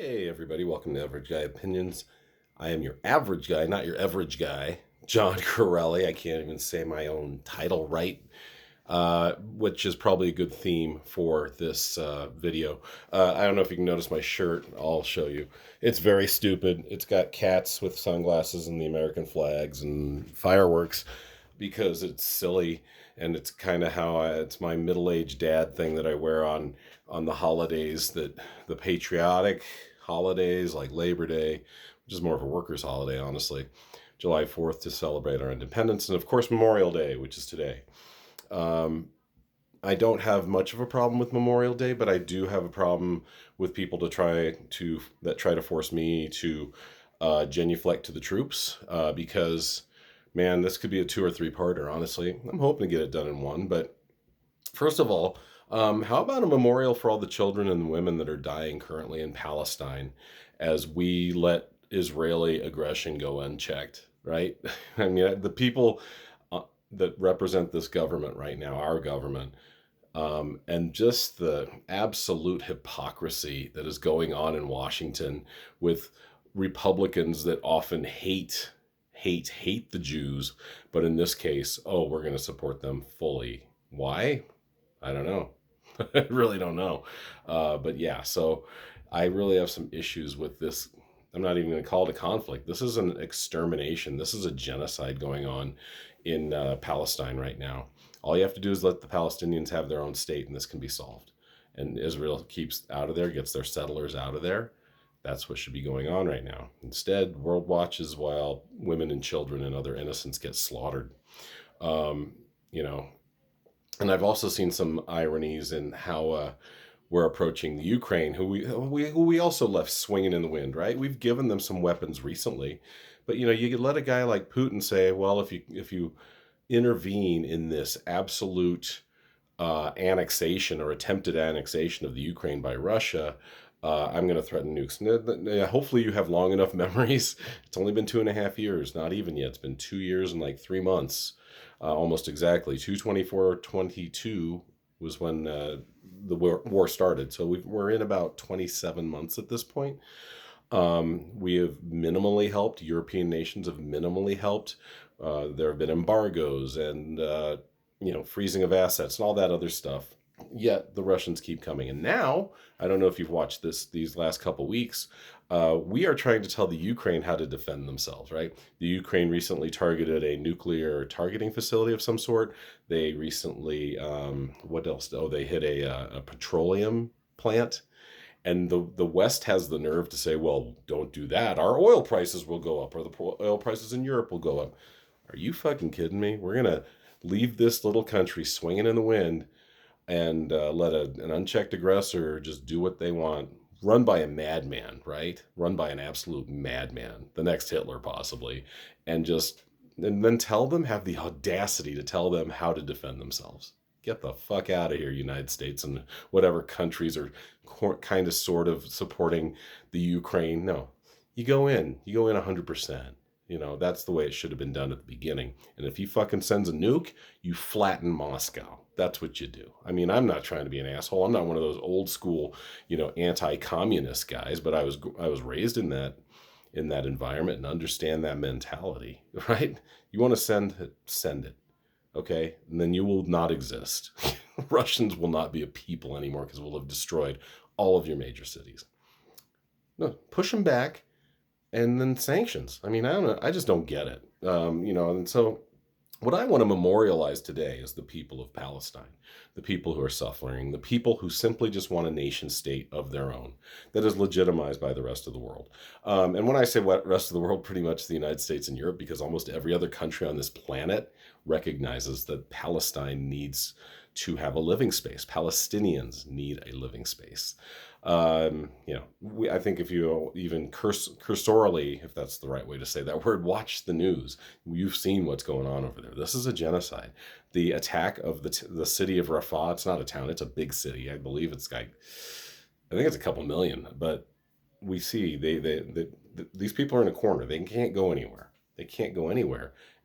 Hey everybody, welcome to Average Guy Opinions. I am your average guy, not your average guy, John Corelli. I can't even say my own title right, which is probably a good theme for this video. I don't know if you can notice my shirt. I'll show you. It's very stupid. It's got cats with sunglasses and the American flags and fireworks because it's silly, and it's kind of how it's my middle-aged dad thing that I wear on the holidays, that the patriotic holidays like Labor Day, which is more of a workers' holiday, honestly. July 4th to celebrate our independence, and of course Memorial Day, which is today. Um, I don't have much of a problem with Memorial Day, but I do have a problem with people that try to force me to genuflect to the troops, because man, this could be a 2 or 3 parter. Honestly, I'm hoping to get it done in one. But first of all, how about a memorial for all the children and women that are dying currently in Palestine as we let Israeli aggression go unchecked, right? I mean, the people that represent this government right now, our government, and just the absolute hypocrisy that is going on in Washington with Republicans that often hate the Jews, but in this case, oh, we're going to support them fully. Why? I don't know. I really don't know. But yeah, so I really have some issues with this. I'm not even going to call it a conflict. This is an extermination. This is a genocide going on in Palestine right now. All you have to do is let the Palestinians have their own state, and this can be solved. And Israel keeps out of there, gets their settlers out of there. That's what should be going on right now. Instead, world watches while women and children and other innocents get slaughtered. Um, you know, and I've also seen some ironies in how we're approaching the Ukraine, who we also left swinging in the wind, right? We've given them some weapons recently, but you could let a guy like Putin say, well, if you intervene in this absolute annexation or attempted annexation of the Ukraine by Russia, I'm going to threaten nukes. Hopefully you have long enough memories. It's only been 2.5 years, not even yet. It's been 2 years and like 3 months, almost exactly. 2/24/22 was when the war started. So we're in about 27 months at this point. We have minimally helped. European nations have minimally helped. There have been embargoes and freezing of assets and all that other stuff. Yet the Russians keep coming. And now, I don't know if you've watched these last couple weeks, we are trying to tell the Ukraine how to defend themselves, right? The Ukraine recently targeted a nuclear targeting facility of some sort. They recently, what else? Oh, they hit a petroleum plant. And the West has the nerve to say, well, don't do that. Our oil prices will go up, or the oil prices in Europe will go up. Are you fucking kidding me? We're going to leave this little country swinging in the wind and let an unchecked aggressor just do what they want, run by a madman, right? Run by an absolute madman, the next Hitler possibly, and then have the audacity to tell them how to defend themselves. Get the fuck out of here, United States and whatever countries are kind of sort of supporting the Ukraine. No, you go in 100%. That's the way it should have been done at the beginning. And if he fucking sends a nuke, you flatten Moscow. That's what you do. I mean, I'm not trying to be an asshole. I'm not one of those old school, anti-communist guys, but I was raised in that environment and understand that mentality, right? You want to send it. Okay? And then you will not exist. Russians will not be a people anymore because we'll have destroyed all of your major cities. No, push them back. And then sanctions. I mean, I don't know. I just don't get it. And so what I want to memorialize today is the people of Palestine, the people who are suffering, the people who simply just want a nation state of their own that is legitimized by the rest of the world. And when I say rest of the world, pretty much the United States and Europe, because almost every other country on this planet recognizes that Palestine needs to have a living space. Palestinians need a living space. I think if you even cursorily, if that's the right way to say that word, watch the news, you've seen what's going on over there. This is a genocide. The attack of the city of Rafah, it's not a town, it's a big city. I believe I think it's a couple million, but we see these people are in a corner. They can't go anywhere.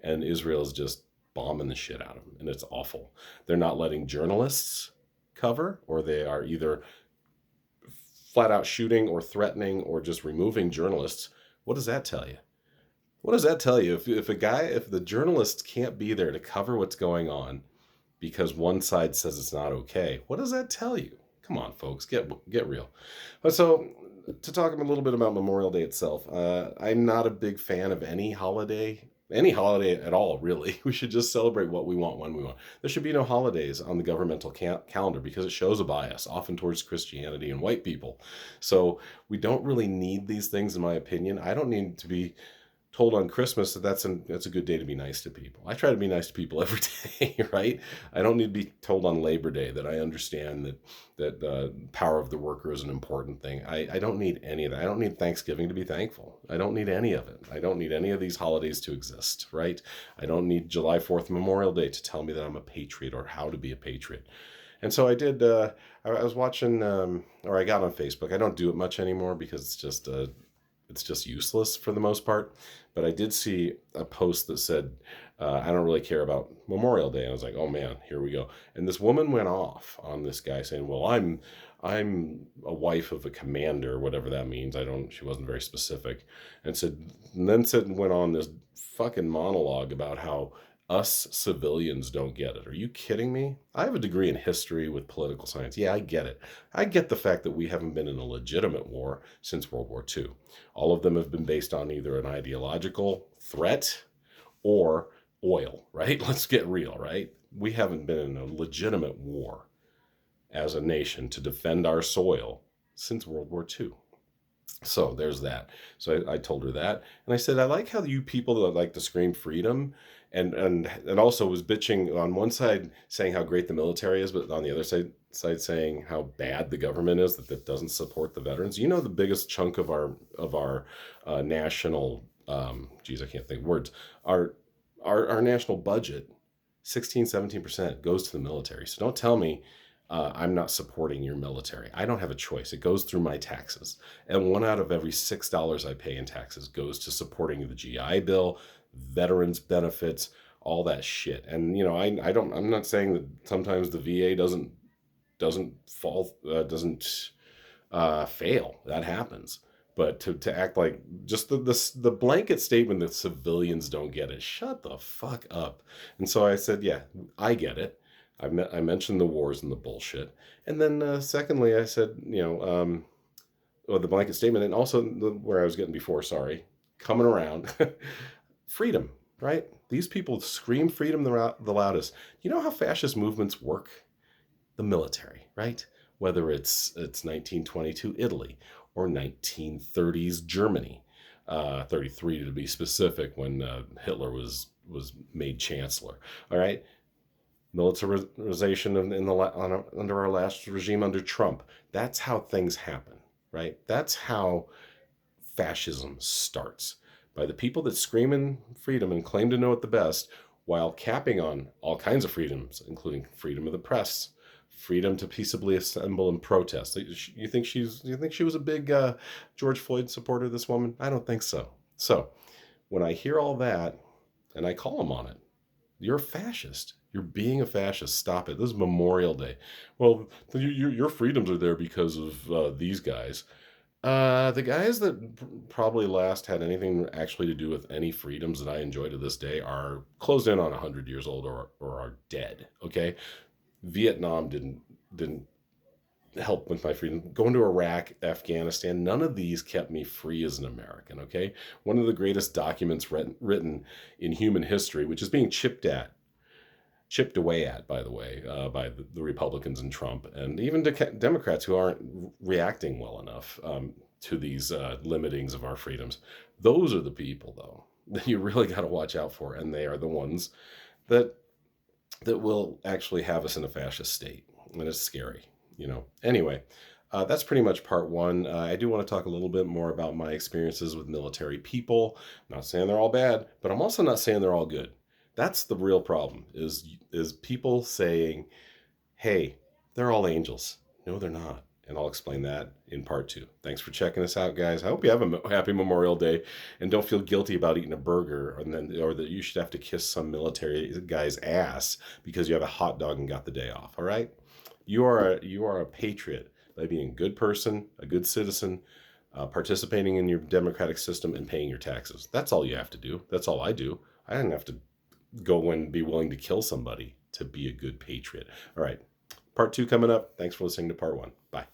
And Israel is just bombing the shit out of them, and it's awful. They're not letting journalists cover, or they are either flat out shooting or threatening or just removing journalists, what does that tell you? What does that tell you? If the journalists can't be there to cover what's going on because one side says it's not okay, what does that tell you? Come on, folks, get real. So, to talk a little bit about Memorial Day itself, I'm not a big fan of any holiday at all, really. We should just celebrate what we want when we want. There should be no holidays on the governmental calendar because it shows a bias, often towards Christianity and white people. So we don't really need these things, in my opinion. I don't need to be told on Christmas that that's a good day to be nice to people. I try to be nice to people every day, right? I don't need to be told on Labor Day that I understand that the power of the worker is an important thing. I don't need any of that. I don't need Thanksgiving to be thankful. I don't need any of it. I don't need any of these holidays to exist, right? I don't need July 4th Memorial Day to tell me that I'm a patriot or how to be a patriot. And so I did. I was watching, or I got on Facebook. I don't do it much anymore because it's just useless for the most part. But I did see a post that said, I don't really care about Memorial Day. And I was like, oh man, here we go. And this woman went off on this guy saying, well, I'm a wife of a commander, whatever that means. She wasn't very specific. And went on this fucking monologue about how us civilians don't get it. Are you kidding me? I have a degree in history with political science. Yeah, I get it. I get the fact that we haven't been in a legitimate war since World War II. All of them have been based on either an ideological threat or oil, right? Let's get real, right? We haven't been in a legitimate war as a nation to defend our soil since World War II. So there's that. So I told her that, and I said, I like how you people that like to scream freedom, and also was bitching on one side saying how great the military is, but on the other side saying how bad the government is that doesn't support the veterans. You know, the biggest chunk of our national geez, I can't think of words, our national budget, 16-17% goes to the military. So don't tell me I'm not supporting your military. I don't have a choice. It goes through my taxes. And one out of every $6 I pay in taxes goes to supporting the GI Bill, veterans benefits, all that shit. And I'm not saying that sometimes the VA doesn't fail. That happens. But to act like just the blanket statement that civilians don't get it, shut the fuck up. And so I said, yeah, I get it. I mentioned the wars and the bullshit. And then secondly, I said, the blanket statement, and also where I was getting before, sorry, coming around, freedom, right? These people scream freedom the loudest. You know how fascist movements work? The military, right? Whether it's 1922 Italy or 1930s Germany, 33 to be specific, when Hitler was made chancellor. All right, militarization under our last regime under Trump. That's how things happen, right? That's how fascism starts, by the people that scream in freedom and claim to know it the best, while capping on all kinds of freedoms, including freedom of the press, freedom to peaceably assemble and protest. You think she was a big George Floyd supporter, this woman? I don't think so. So when I hear all that and I call them on it, you're a fascist. You're being a fascist. Stop it. This is Memorial Day. Well, your freedoms are there because of these guys. The guys that probably last had anything actually to do with any freedoms that I enjoy to this day are closed in on 100 years old or are dead. Okay, Vietnam didn't help with my freedom. Going to Iraq, Afghanistan, none of these kept me free as an American. Okay, one of the greatest documents written in human history, which is being chipped away at, by the way, by the Republicans and Trump, and even Democrats who aren't reacting well enough to these limitings of our freedoms. Those are the people, though, that you really got to watch out for, and they are the ones that will actually have us in a fascist state, and it's scary. Anyway, that's pretty much part one. I do want to talk a little bit more about my experiences with military people. I'm not saying they're all bad, but I'm also not saying they're all good. That's the real problem, is people saying, hey, they're all angels. No, they're not. And I'll explain that in part two. Thanks for checking us out, guys. I hope you have a happy Memorial Day, and don't feel guilty about eating a burger, or that you should have to kiss some military guy's ass because you have a hot dog and got the day off. All right? You are a patriot by being a good person, a good citizen, participating in your democratic system, and paying your taxes. That's all you have to do. That's all I do. I didn't have to go and be willing to kill somebody to be a good patriot. All right. Part 2 coming up. Thanks for listening to part 1. Bye.